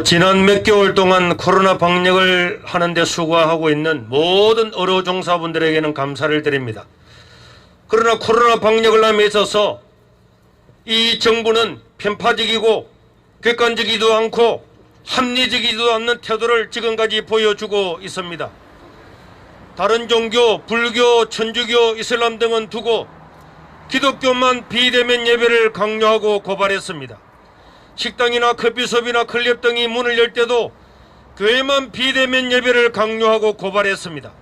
지난 몇 개월 동안 코로나 방역을 하는데 수고하고 있는 모든 의료 종사분들에게는 감사를 드립니다. 그러나 코로나 방역을 함에 있어서 이 정부는 편파적이고 객관적이지도 않고 합리적이지도 않는 태도를 지금까지 보여주고 있습니다. 다른 종교, 불교, 천주교, 이슬람 등은 두고 기독교만 비대면 예배를 강요하고 고발했습니다. 식당이나 커피숍이나 클럽 등이 문을 열 때도 교회만 비대면 예배를 강요하고 고발했습니다.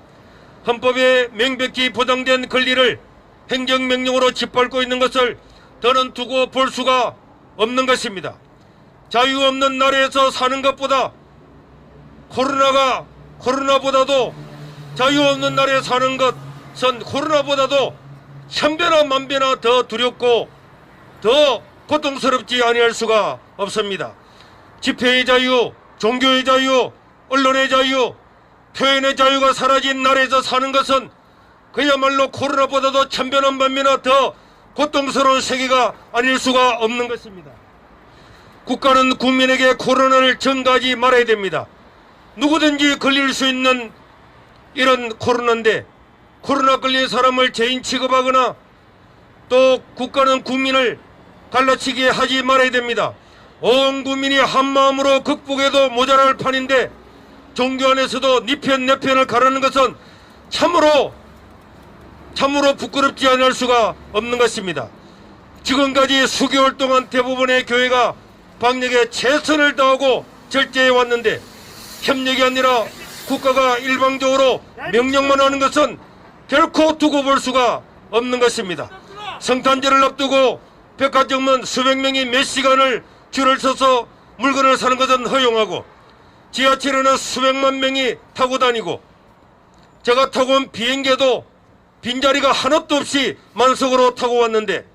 헌법에 명백히 보장된 권리를 행정명령으로 짓밟고 있는 것을 더는 두고 볼 수가 없는 것입니다. 자유 없는 나라에서 사는 것보다 코로나보다도 자유 없는 나라에 사는 것은 코로나보다도 천배나 만배나 더 두렵고 더 고통스럽지 아니할 수가 없습니다. 집회의 자유, 종교의 자유, 언론의 자유, 표현의 자유가 사라진 나라에서 사는 것은 그야말로 코로나보다도 천배나 만배나 더 고통스러운 세계가 아닐 수가 없는 것입니다. 국가는 국민에게 코로나를 전가하지 말아야 됩니다. 누구든지 걸릴 수 있는 이런 코로나인데 코로나 걸린 사람을 죄인 취급하거나 또 국가는 국민을 갈라치게 하지 말아야 됩니다. 온 국민이 한마음으로 극복해도 모자랄 판인데 종교 안에서도 네 편 내 편을 가르는 것은 참으로 부끄럽지 않을 수가 없는 것입니다. 지금까지 수개월 동안 대부분의 교회가 방역에 최선을 다하고 절제해 왔는데 협력이 아니라 국가가 일방적으로 명령만 하는 것은 결코 두고 볼 수가 없는 것입니다. 성탄절을 앞두고 백화점은 수백 명이 몇 시간을 줄을 서서 물건을 사는 것은 허용하고 지하철에는 수백만 명이 타고 다니고 제가 타고 온 비행기에도 빈자리가 하나도 없이 만석으로 타고 왔는데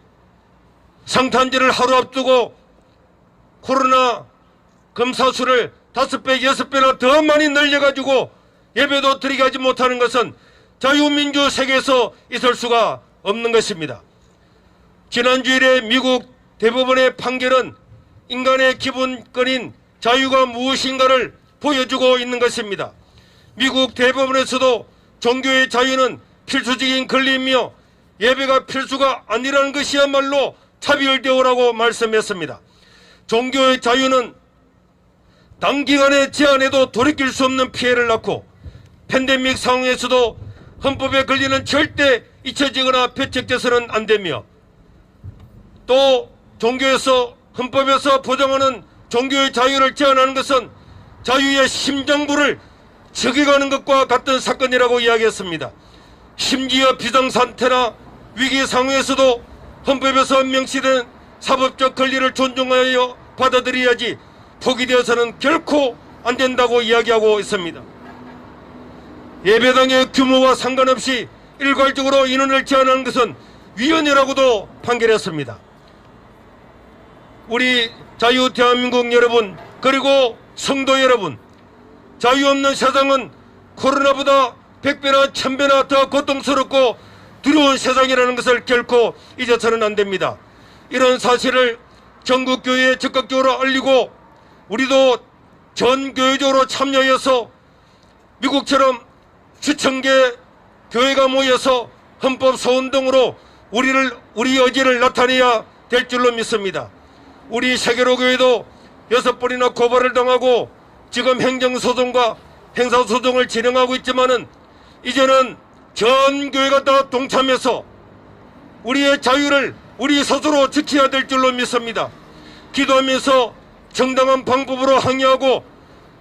성탄절을 하루 앞두고 코로나 검사수를 5배, 6배나 더 많이 늘려가지고 예배도 드리게 하지 못하는 것은 자유민주 세계에서 있을 수가 없는 것입니다. 지난 주일에 미국 대법원의 판결은 인간의 기본권인 자유가 무엇인가를 보여주고 있는 것입니다. 미국 대법원에서도 종교의 자유는 필수적인 권리이며 예배가 필수가 아니라는 것이야말로 차별되오라고 말씀했습니다. 종교의 자유는 단기간에 제한해도 돌이킬 수 없는 피해를 낳고 팬데믹 상황에서도 헌법에 권리는 절대 잊혀지거나 배척돼서는 안 되며 또 헌법에서 보장하는 종교의 자유를 제한하는 것은 자유의 심장부를 저격하는 것과 같은 사건이라고 이야기했습니다. 심지어 비상사태나 위기 상황에서도 헌법에서 명시된 사법적 권리를 존중하여 받아들여야지 포기되어서는 결코 안 된다고 이야기하고 있습니다. 예배당의 규모와 상관없이 일괄적으로 인원을 제한하는 것은 위헌이라고도 판결했습니다. 우리 자유 대한민국 여러분 그리고 성도 여러분, 자유 없는 세상은 코로나보다 100배나 1000배나 더 고통스럽고 두려운 세상이라는 것을 결코 잊어서는 안 됩니다. 이런 사실을 전국교회에 적극적으로 알리고 우리도 전 교회적으로 참여해서 미국처럼 수천 개 교회가 모여서 헌법 소원 등으로 우리 의지를 나타내야 될 줄로 믿습니다. 우리 세계로교회도 6번이나 고발을 당하고 지금 행정소송과 행사소송을 진행하고 있지만은 이제는 전 교회가 다 동참해서 우리의 자유를 우리 스스로 지켜야 될 줄로 믿습니다. 기도하면서 정당한 방법으로 항의하고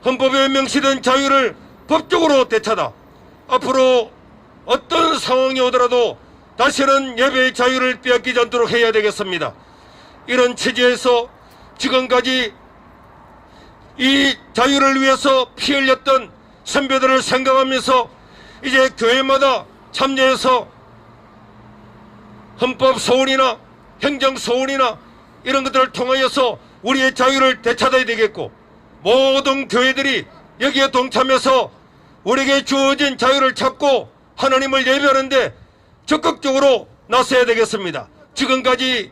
헌법에 명시된 자유를 법적으로 되찾아 앞으로 어떤 상황이 오더라도 다시는 예배의 자유를 빼앗기지 않도록 해야 되겠습니다. 이런 체제에서 지금까지 이 자유를 위해서 피 흘렸던 선배들을 생각하면서 이제 교회마다 참여해서 헌법 소원이나 행정 소원이나 이런 것들을 통하여서 우리의 자유를 되찾아야 되겠고 모든 교회들이 여기에 동참해서 우리에게 주어진 자유를 찾고 하나님을 예배하는데 적극적으로 나서야 되겠습니다. 지금까지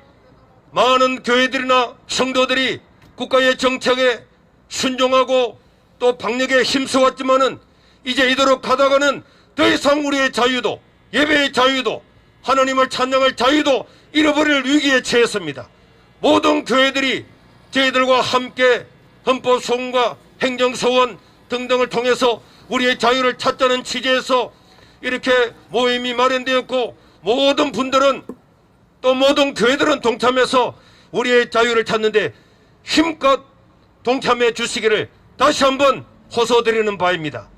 많은 교회들이나 성도들이 국가의 정책에 순종하고 또 박력에 힘써왔지만은 이제 이대로 가다가는 더 이상 우리의 자유도, 예배의 자유도, 하나님을 찬양할 자유도 잃어버릴 위기에 처했습니다. 모든 교회들이 저희들과 함께 헌법소원과 행정소원 등등을 통해서 우리의 자유를 찾자는 취지에서 이렇게 모임이 마련되었고, 모든 분들은 또 모든 교회들은 동참해서 우리의 자유를 찾는데 힘껏 동참해 주시기를 다시 한번 호소드리는 바입니다.